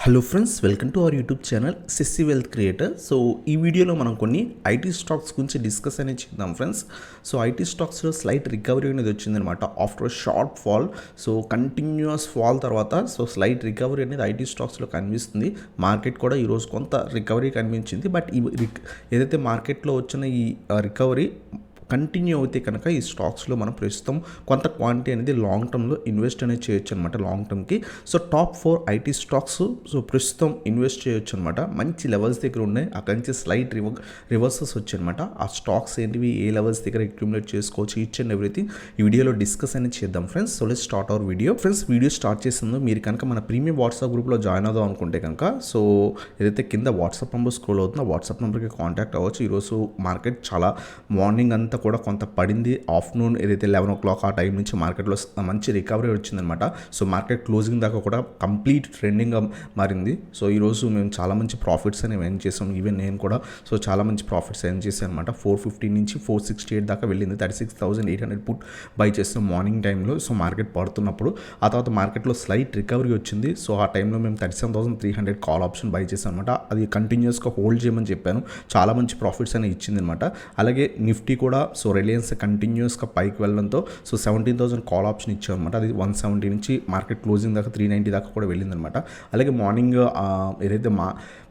Hello friends, welcome to our YouTube channel sassy wealth creator. So ఈ వీడియోలో మనం కొన్ని ఐటీ స్టాక్స్ గురించి డిస్కస్ అనేది చేద్దాం ఫ్రెండ్స్. సో ఐటీ స్టాక్స్లో స్లైట్ రికవరీ అనేది వచ్చిందనమాట after short fall. So continuous fall తర్వాత స్లైట్ రికవరీ అనేది ఐటీ స్టాక్స్లో కనిపిస్తుంది. మార్కెట్ కూడా ఈరోజు కొంత రికవరీ కనిపించింది. బట్ ఏదైతే మార్కెట్లో వచ్చిన ఈ రికవరీ కంటిన్యూ అయితే కనుక ఈ స్టాక్స్లో మనం ప్రస్తుతం కొంత క్వాంటిటీ అనేది లాంగ్ టర్మ్లో ఇన్వెస్ట్ అనేది చేయొచ్చు అనమాట. లాంగ్ టర్మ్కి సో టాప్ 4 ఐటీ స్టాక్స్ ప్రస్తుతం ఇన్వెస్ట్ చేయొచ్చు అనమాట. మంచి లెవెల్స్ దగ్గర ఉన్నాయి. అక్కడి నుంచి స్లైట్ రివర్సెస్ వచ్చాయన్నమాట. ఆ స్టాక్స్ ఏంటివి, ఏ లెవెల్స్ దగ్గర అక్యుములేట్ చేసుకోవచ్చు, ఈచ్ అండ్ ఎవ్రీథింగ్ ఈ వీడియోలో డిస్కస్ అనేది చేద్దాం friends. So let's start our video. Friends, video start చేసిందో మీరు కనుక మన ప్రీమియం వాట్సాప్ గ్రూప్లో జాయిన్ అవుదాం అనుకుంటే కనుక సో ఏదైతే కింద వాట్సాప్ నెంబర్ స్క్రోల్ అవుతుందో వాట్సాప్ నెంబర్కి కాంటాక్ట్ అవ్వచ్చు. ఈరోజు మార్కెట్ చాలా మార్నింగ్ అంతా కూడా కొంత పడింది. ఆఫ్టర్నూన్ ఏదైతే 11 o'clock ఆ టైం నుంచి మార్కెట్లో మంచి రికవరీ వచ్చిందనమాట. సో మార్కెట్ క్లోజింగ్ దాకా కూడా కంప్లీట్ ట్రెండింగ్గా మారింది. సో ఈరోజు మేము చాలా మంచి ప్రాఫిట్స్ అనేవి ఎర్న్ చేసాం. ఈవెన్ నేను కూడా సో చాలా మంచి ప్రాఫిట్స్ ఎర్న్ చేశాను అనమాట. 450 నుంచి 468 దాకా వెళ్ళింది. 36,800 పుట్ బై చేస్తాం మార్నింగ్ టైంలో. సో మార్కెట్ పడుతున్నప్పుడు ఆ తర్వాత మార్కెట్లో స్లైట్ రికవరీ వచ్చింది. సో ఆ టైంలో మేము 37,300 కాల్ ఆప్షన్ బై చేసాం అనమాట. అది కంటిన్యూస్గా హోల్డ్ చేయమని చెప్పాను. చాలా మంచి ప్రాఫిట్స్ అనేవి ఇచ్చింది అనమాట. అలాగే నిఫ్టీ కూడా సో రిలయన్స్ కంటిన్యూస్గా పైకి వెళ్ళడంతో సో 17,000 కాల్ ఆప్షన్ ఇచ్చామన్నమాట. అది 170 నుంచి మార్కెట్ క్లోజింగ్ దాకా 390 దాకా కూడా వెళ్ళిందనమాట. అలాగే మార్నింగ్ ఏదైతే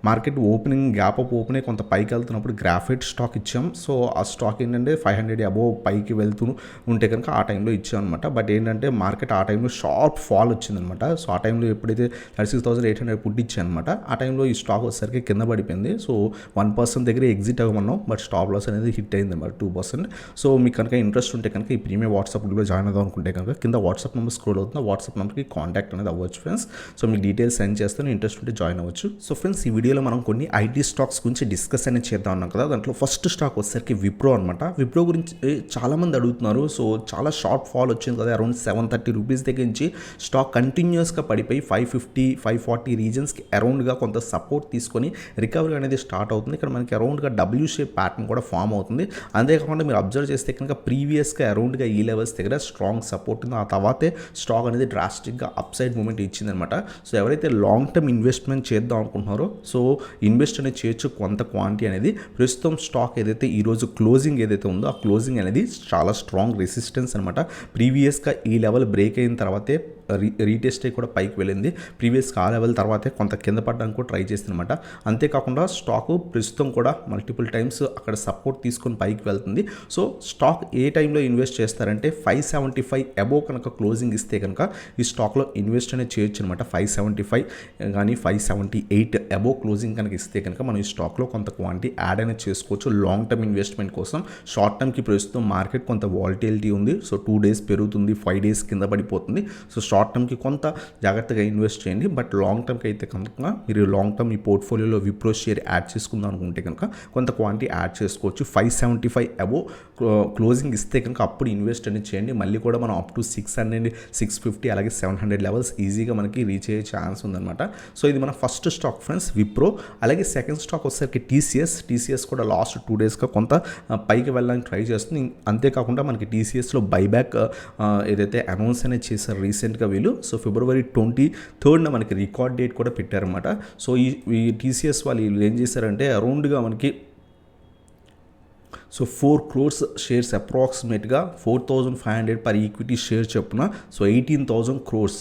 market opening gap up opening కొంత పైకి వెళ్తున్నప్పుడు గ్రాఫైట్ స్టాక్ ఇచ్చాం. సో ఆ స్టాక్ ఏంటంటే 500 అబోవ్ పైకి వెళ్తూ ఉంటే కనుక ఆ టైంలో ఇచ్చాం అనమాట. బట్ ఏంటంటే మార్కెట్ ఆ టైంలో షార్ప్ ఫాల్ వచ్చిందనమాట. సో ఆ టైంలో ఎప్పుడైతే 36,800 పుట్ ఇచ్చానమాట ఆ టైంలో ఈ స్టాక్ వచ్చేసరికి కింద పడిపోయింది. సో 1% దగ్గర ఎగ్జిట్ అవ్వమన్నాం. బట్ స్టాప్ లాస్ అనేది హిట్ అయింది అనమాట 2%. సో మీకు కనుక ఇంట్రెస్ట్ ఉంటే కనుక ఈ ప్రీమియం వాట్సాప్ గ్రూప్లో జాయిన్ అవుదాం అనుకుంటే కనుక కింద వాట్సాప్ నెంబర్ స్క్రోల్ అవుతుంది. వాట్సాప్ నెంబర్కి కాంటాక్ట్ అనేది అవ్వచ్చు ఫ్రెండ్స్. సో మీకు డీటెయిల్స్ సెండ్ చేస్తాను, ఇంట్రెస్ట్ ఉంటే జాయిన్ అవ్వచ్చు. సో ఫ్రెండ్స్, ఈ వీడియోలో మనం కొన్ని ఐటీ స్టాక్స్ గురించి డిస్కస్ అనేది చేద్దాం అన్నాం కదా. దాంట్లో ఫస్ట్ స్టాక్ వచ్చేసరికి విప్రో అనమాట. విప్రో గురించి చాలామంది అడుగుతున్నారు. సో చాలా షార్ట్ ఫాల్ వచ్చింది కదా, అరౌండ్ 730 రూపీస్ దగ్గర నుంచి స్టాక్ కంటిన్యూస్గా పడిపోయి 550, 540 రీజన్స్కి అరౌండ్గా కొంత సపోర్ట్ తీసుకొని రికవరీ అనేది స్టార్ట్ అవుతుంది. ఇక్కడ మనకి అరౌండ్గా డబ్ల్యూ షేప్ ప్యాటర్న్ కూడా ఫామ్ అవుతుంది. అంతేకాకుండా మీరు అబ్జర్వ్ చేస్తే కనుక ప్రీవియస్గా అరౌండ్గా ఈ లెవెల్స్ దగ్గర స్ట్రాంగ్ సపోర్ట్ ఉంది. ఆ తర్వాతే స్టాక్ అనేది డ్రాస్టిక్గా అప్ సైడ్ మూమెంట్ ఇచ్చిందనమాట. సో ఎవరైతే లాంగ్ టర్మ్ ఇన్వెస్ట్మెంట్ చేద్దాం అనుకుంటున్నారో సో ఇన్వెస్ట్ అనేది చేయొచ్చు కొంత క్వాంటిటీ అనేది. ప్రస్తుతం స్టాక్ ఏదైతే ఈరోజు క్లోజింగ్ ఏదైతే ఉందో ఆ క్లోజింగ్ అనేది చాలా స్ట్రాంగ్ రెసిస్టెన్స్ అనమాట. ప్రీవియస్గా ఈ లెవెల్ బ్రేక్ అయిన తర్వాతే రీటెస్ట్ అయి కూడా పైకి వెళ్ళింది. ప్రీవియస్గా ఆ లెవెల్ తర్వాతే కొంత కింద పడడానికి కూడా ట్రై చేస్తుందన్నమాట. అంతేకాకుండా స్టాకు ప్రస్తుతం కూడా మల్టిపుల్ టైమ్స్ అక్కడ సపోర్ట్ తీసుకొని పైకి వెళ్తుంది. సో స్టాక్ ఏ టైంలో ఇన్వెస్ట్ చేస్తారంటే 575 అబోవ్ కనుక క్లోజింగ్ ఇస్తే కనుక ఈ స్టాక్లో ఇన్వెస్ట్ అనేది చేయొచ్చు అనమాట. 575 కానీ 578 అబోవ్ క్లోజింగ్ కనుక ఇస్తే కనుక మనం ఈ స్టాక్లో కొంత క్వాంటిటీ యాడ్ అనేది చేసుకోవచ్చు లాంగ్ టర్మ్ ఇన్వెస్ట్మెంట్ కోసం. షార్ట్ టర్మ్కి ప్రస్తుతం మార్కెట్ కొంత వాలటిలిటీ ఉంది. సో 2 days పెరుగుతుంది, 5 days కింద పడిపోతుంది. సో షార్ట్ టర్మ్కి కొంత జాగ్రత్తగా ఇన్వెస్ట్ చేయండి. బట్ లాంగ్ టర్మ్కి అయితే కనుక మీరు లాంగ్ టర్మ్ ఈ పోర్ట్ఫోలియోలో విప్రో షేర్ యాడ్ చేసుకుందాం అనుకుంటే కనుక కొంత క్వాంటిటీ యాడ్ చేసుకోవచ్చు. 575 అబోవ్ క్లోజింగ్ ఇస్తే కనుక అప్పుడు ఇన్వెస్ట్ అనేది చేయండి. మళ్ళీ కూడా మనం అప్ టు 600, 650 అలాగే 700 లెవెల్స్ ఈజీగా మనకి రీచ్ అయ్యే ఛాన్స్ ఉందన్నమాట. సో ఇది మన ఫస్ట్ స్టాక్ ఫ్రెండ్స్ విప్రో. అలాగే సెకండ్ స్టాక్ వచ్చేసరికి టీసీఎస్ కూడా లాస్ట్ 2 daysగా కొంత పైకి వెళ్ళడానికి ట్రై చేస్తుంది. అంతేకాకుండా మనకి టీసీఎస్లో బైబ్యాక్ ఏదైతే అనౌన్స్ అనేది చేశారు రీసెంట్గా వీళ్ళు. సో February 23rd మనకి రికార్డ్ డేట్ కూడా పెట్టారన్నమాట. సో ఈ టీసీఎస్ వాళ్ళు ఏం చేశారంటే అరౌండ్గా మనకి సో 4 crores షేర్స్ అప్రాక్సిమేట్గా 4,500 పర్ ఈక్విటీ షేర్ చొప్పున సో 18,000 crores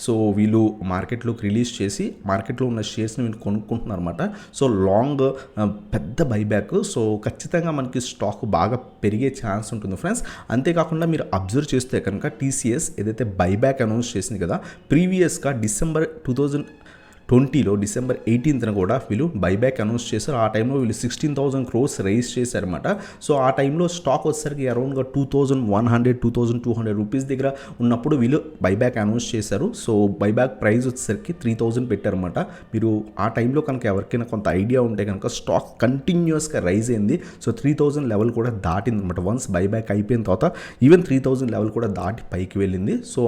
సో వీళ్ళు మార్కెట్లోకి రిలీజ్ చేసి మార్కెట్లో ఉన్న షేర్స్ని వీళ్ళు కొనుక్కుంటున్నారు అనమాట. సో లాంగ్ పెద్ద బైబ్యాక్. సో ఖచ్చితంగా మనకి స్టాక్ బాగా పెరిగే ఛాన్స్ ఉంటుంది ఫ్రెండ్స్. అంతేకాకుండా మీరు అబ్జర్వ్ చేస్తే కనుక టీసీఎస్ ఏదైతే బైబ్యాక్ అనౌన్స్ చేసింది కదా, ప్రీవియస్గా December 2020లో December 18th కూడా వీళ్ళు బైబ్యాక్ అనౌన్స్ చేశారు. ఆ టైంలో వీళ్ళు 16,000 crores రైజ్ చేశారన్నమాట. సో ఆ టైంలో స్టాక్ వచ్చేసరికి అరౌండ్గా 2,100, 2,200 రూపీస్ దగ్గర ఉన్నప్పుడు వీళ్ళు బైబ్యాక్ అనౌన్స్ చేశారు. సో బైబ్యాక్ ప్రైస్ వచ్చేసరికి 3,000 పెట్టారన్నమాట. మీరు ఆ టైంలో కనుక ఎవరికైనా కొంత ఐడియా ఉంటే కనుక స్టాక్ కంటిన్యూస్గా రైజ్ అయింది. సో 3,000 లెవెల్ కూడా దాటింది అనమాట. వన్స్ బైబ్యాక్ అయిపోయిన తర్వాత ఈవెన్ 3,000 లెవెల్ కూడా దాటి పైకి వెళ్ళింది. సో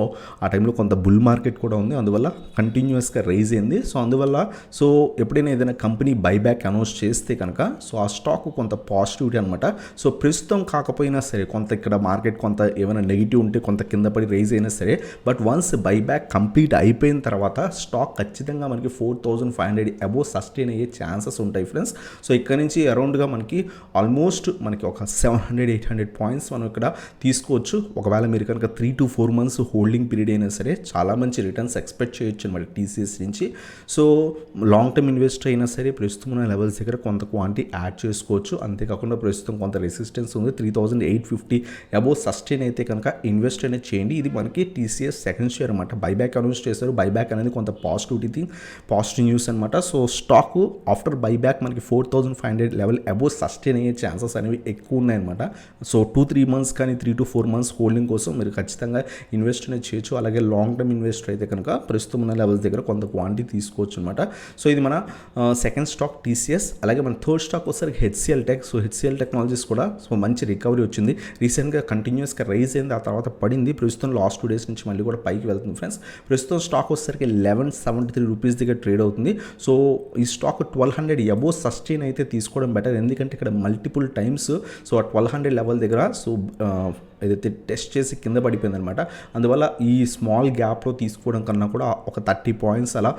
ఆ టైంలో కొంత బుల్ మార్కెట్ కూడా ఉంది, అందువల్ల కంటిన్యూస్గా రైజ్ అయింది. సో అందువల్ల సో ఎప్పుడైనా ఏదైనా కంపెనీ బైబ్యాక్ అనౌన్స్ చేస్తే కనుక సో ఆ స్టాక్ కొంత పాజిటివిటీ అనమాట. సో ప్రస్తుతం కాకపోయినా సరే కొంత ఇక్కడ మార్కెట్ కొంత ఏమైనా నెగిటివ్ ఉంటే కొంత కింద పడి రైజ్ అయినా సరే, బట్ వన్స్ బైబ్యాక్ కంప్లీట్ అయిపోయిన తర్వాత స్టాక్ ఖచ్చితంగా మనకి 4500 అబోవ్ సస్టైన్ అయ్యే ఛాన్సెస్ ఉంటాయి ఫ్రెండ్స్. సో ఇక్కడ నుంచి అరౌండ్గా మనకి ఆల్మోస్ట్ మనకి ఒక 700-800 పాయింట్స్ మనం ఇక్కడ తీసుకోవచ్చు. ఒకవేళ మీరు కనుక 3 to 4 months హోల్డింగ్ పీరియడ్ అయినా సరే చాలా మంచి రిటర్న్స్ ఎక్స్పెక్ట్ చేయొచ్చు అనమాట టీసీఎస్ నుంచి. సో లాంగ్ టర్మ్ ఇన్వెస్టర్ అయినా సరే ప్రస్తుతం ఉన్న లెవెల్స్ దగ్గర కొంత క్వాంటిటీ యాడ్ చేసుకోవచ్చు. అంతేకాకుండా ప్రస్తుతం కొంత రెసిస్టెన్స్ ఉంది, 3850 అబోవ్ సస్టైన్ అయితే కనుక ఇన్వెస్ట్ అనేది చేయండి. ఇది మనకి టీసీఎస్ సెకండ్ షేర్ అనమాట. బైబ్యాక్ అనౌన్స్ చేశారు. బైబ్యాక్ అనేది కొంత పాజిటివ్ న్యూస్ అనమాట. సో స్టాక్ ఆఫ్టర్ బైబ్యాక్ మనకి 4500 లెవెల్ అబోవ్ సస్టైన్ అయ్యే ఛాన్సెస్ అనేవి ఎక్కువ ఉన్నాయన్నమాట. సో 2-3 months కానీ 3 to 4 months హోల్డింగ్ కోసం మీరు ఖచ్చితంగా ఇన్వెస్ట్ అనేది చేయొచ్చు. అలాగే లాంగ్ టర్మ్ ఇన్వెస్టర్ అయితే కనుక ప్రస్తుతం ఉన్న లెవెల్స్ దగ్గర కొంత క్వాంటిటీ తీసుకోవచ్చు అనమాట. సో ఇది మన సెకండ్ స్టాక్ టీసీఎస్. అలాగే మన థర్డ్ స్టాక్ వచ్చేసరికి HCl tech. So HCl technologies కూడా సో మంచి రికవరీ వచ్చింది. రీసెంట్గా కంటిన్యూస్గా రైజ్ అయింది, ఆ తర్వాత పడింది. ప్రస్తుతం లాస్ట్ 2 days నుంచి మళ్ళీ కూడా పైకి వెళ్తుంది ఫ్రెండ్స్. ప్రస్తుతం స్టాక్ వచ్చేసరికి 1173 రూపీస్ దగ్గర ట్రేడ్ అవుతుంది. సో ఈ స్టాక్ 1200 అబోవ్ సస్టైన్ అయితే తీసుకోవడం బెటర్, ఎందుకంటే ఇక్కడ మల్టిపుల్ టైమ్స్ సో 1200 లెవెల్ దగ్గర సో ఏదైతే టెస్ట్ చేసి కింద పడిపోయింది అనమాట. అందువల్ల ఈ స్మాల్ గ్యాప్లో తీసుకోవడం కన్నా కూడా ఒక 30 పాయింట్స్ అలా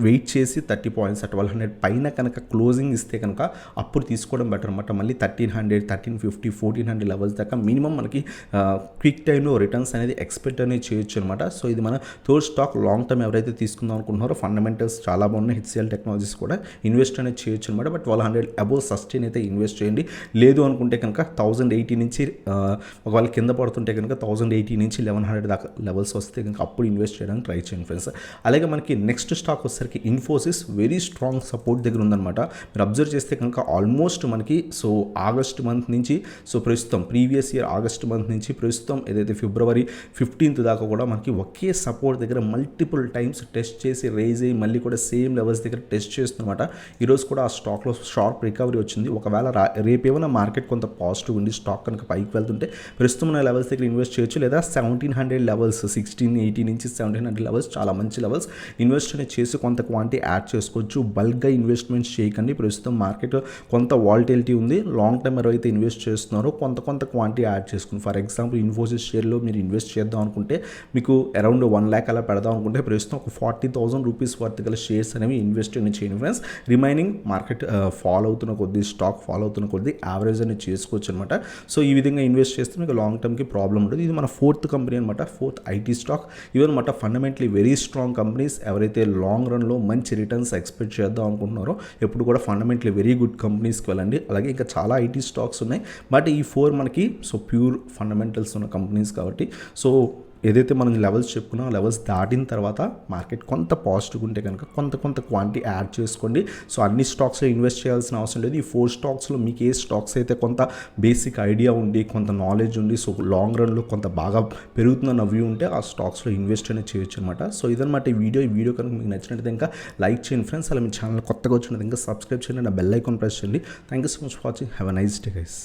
వెయిట్ చేసి 30 పాయింట్స్ 1200 పైన కనుక క్లోజింగ్ ఇస్తే కనుక అప్పుడు తీసుకోవడం బెటర్ అనమాట. మళ్ళీ 1300, 1350, 1400 లెవెల్స్ దాకా మినిమం మనకి క్విక్ టైంలో రిటర్న్స్ అనేది ఎక్స్పెక్ట్ అనేది చేయొచ్చు అనమాట. సో ఇది మన థర్డ్ స్టాక్. లాంగ్ టర్మ్ ఎవరైతే తీసుకుందాం అనుకుంటున్నారో ఫండమెంటల్స్ చాలా బాగున్నాయి. హెచ్సిఎల్ టెక్నాలజీస్ కూడా ఇన్వెస్ట్ అనేది చేయొచ్చు అనమాట. బట్ 1200 అబోవ్ సస్టైన్ అయితే ఇన్వెస్ట్ చేయండి. లేదు అనుకుంటే కనుక 1080 నుంచి ఒకవేళ కింద పడుతుంటే కనుక 1080 నుంచి 1100 దాకా లెవెల్స్ వస్తే కనుక అప్పుడు ఇన్వెస్ట్ చేయడానికి ట్రై చేయండి ఫ్రెండ్స్. అలాగే మనకి నెక్స్ట్ స్టాక్ వచ్చేసరికి ఇన్ఫోసిస్ వెరీ స్ట్రాంగ్ సపోర్ట్ దగ్గర ఉందన్నమాట. మీరు అబ్జర్వ్ చేస్తే కనుక ఆల్మోస్ట్ మనకి సో ఆగస్ట్ మంత్ నుంచి సో ప్రస్తుతం ప్రీవియస్ ఇయర్ ఆగస్ట్ మంత్ నుంచి ప్రస్తుతం ఏదైతే February 15th దాకా కూడా మనకి ఒకే సపోర్ట్ దగ్గర మల్టిపుల్ టైమ్స్ టెస్ట్ చేసి రైజ్ అయ్యి మళ్ళీ కూడా సేమ్ లెవెల్స్ దగ్గర టెస్ట్ చేస్తుందన్నమాట. ఈరోజు కూడా ఆ స్టాక్లో షార్ప్ రికవరీ వచ్చింది. ఒకవేళ రేపు ఏమైనా మార్కెట్ కొంత పాజిటివ్ ఉండి స్టాక్ కనుక పైకి వెళ్తుంటే ప్రస్తుతం ఉన్న లెవెల్స్ దగ్గర ఇన్వెస్ట్ చేయొచ్చు. లేదా 1700 లెవెల్స్ 1680 నుంచి 1700 లెవెల్స్ చాలా మంచి లెవెల్స్ ఇన్వెస్ట్ అనేది చేసి కొంత క్వాంటిటీ యాడ్ చేసుకోవచ్చు. బల్క్గా ఇన్వెస్ట్మెంట్స్ చేయకండి. ప్రస్తుతం మార్కెట్ కొంత వాలిటిలిటీ ఉంది. లాంగ్ టర్మ్ ఎవరైతే ఇన్వెస్ట్ చేస్తున్నారో కొంత క్వాంటిటీ యాడ్ చేసుకుని ఫర్ ఎగ్జాంపుల్ ఇన్ఫోసిస్ షేర్లో మీరు ఇన్వెస్ట్ చేద్దాం అనుకుంటే మీకు అరౌండ్ 1 lakh అలా పెడదాం అనుకుంటే ప్రస్తుతం ఒక 40,000 రూపీస్ వర్త్ గల షేర్స్ అనేవి ఇన్వెస్ట్ అనేది చేయండి ఫ్రెండ్స్. రిమైనింగ్ మార్కెట్ ఫాలో అవుతున్న కొద్దీ స్టాక్ ఫాలో అవుతున్న కొద్దీ యావరేజ్ అనేది చేసుకోవచ్చు అనమాట. సో ఈ విధంగా ఇన్వెస్ట్ చేస్తే మీకు లాంగ్ టర్మ్కి ప్రాబ్లం ఉంటుంది. ఇది మన ఫోర్త్ కంపెనీ అనమాట, ఫోర్త్ ఐటీ స్టాక్. ఇవన్నమాట ఫండమెంటలీ వెరీ స్ట్రాంగ్ కంపెనీస్. ఎవరైతే లాంగ్ రన్లో మంచి రిటర్న్స్ ఎక్స్పెక్ట్ చేద్దాం అనుకుంటున్నారో ఎప్పుడు కూడా ఫండమెంటలీ వెరీ గుడ్ కంపెనీస్కి వెళ్ళండి. అలాగే ఇంకా చాలా ఐటీ స్టాక్స్ ఉన్నాయి, బట్ ఈ 4 మనకి సో ప్యూర్ ఫండమెంటల్స్ ఉన్న కంపెనీస్ కాబట్టి సో ఏదైతే మనం లెవెల్స్ చెప్పుకున్నాం లెవెల్స్ దాటిన తర్వాత మార్కెట్ కొంత పాజిటివ్ ఉంటే కనుక కొంత క్వాంటిటీ యాడ్ చేసుకోండి. సో అన్ని స్టాక్స్లో ఇన్వెస్ట్ చేయాల్సిన అవసరం లేదు. ఈ 4 స్టాక్స్లో మీకు ఏ స్టాక్స్ అయితే కొంత బేసిక్ ఐడియా ఉండి కొంత నాలెడ్జ్ ఉండి సో లాంగ్ రన్లో కొంత బాగా పెరుగుతున్న వ్యూ ఉంటే ఆ స్టాక్స్లో ఇన్వెస్ట్ అనేది చేయొచ్చు అనమాట. సో ఇదన్నమాట ఈ వీడియో కనుక మీకు నచ్చినట్లయితే ఇంకా లైక్ చేయండి ఫ్రెండ్స్. అలా మీ ఛానల్ కొత్తగా వచ్చినట్టు ఇంకా సబ్స్క్రైబ్ చేయండి, నా బెల్ ఐకాన్ ప్రెస్ చేయండి. Thank you so much for watching. Have a nice day guys.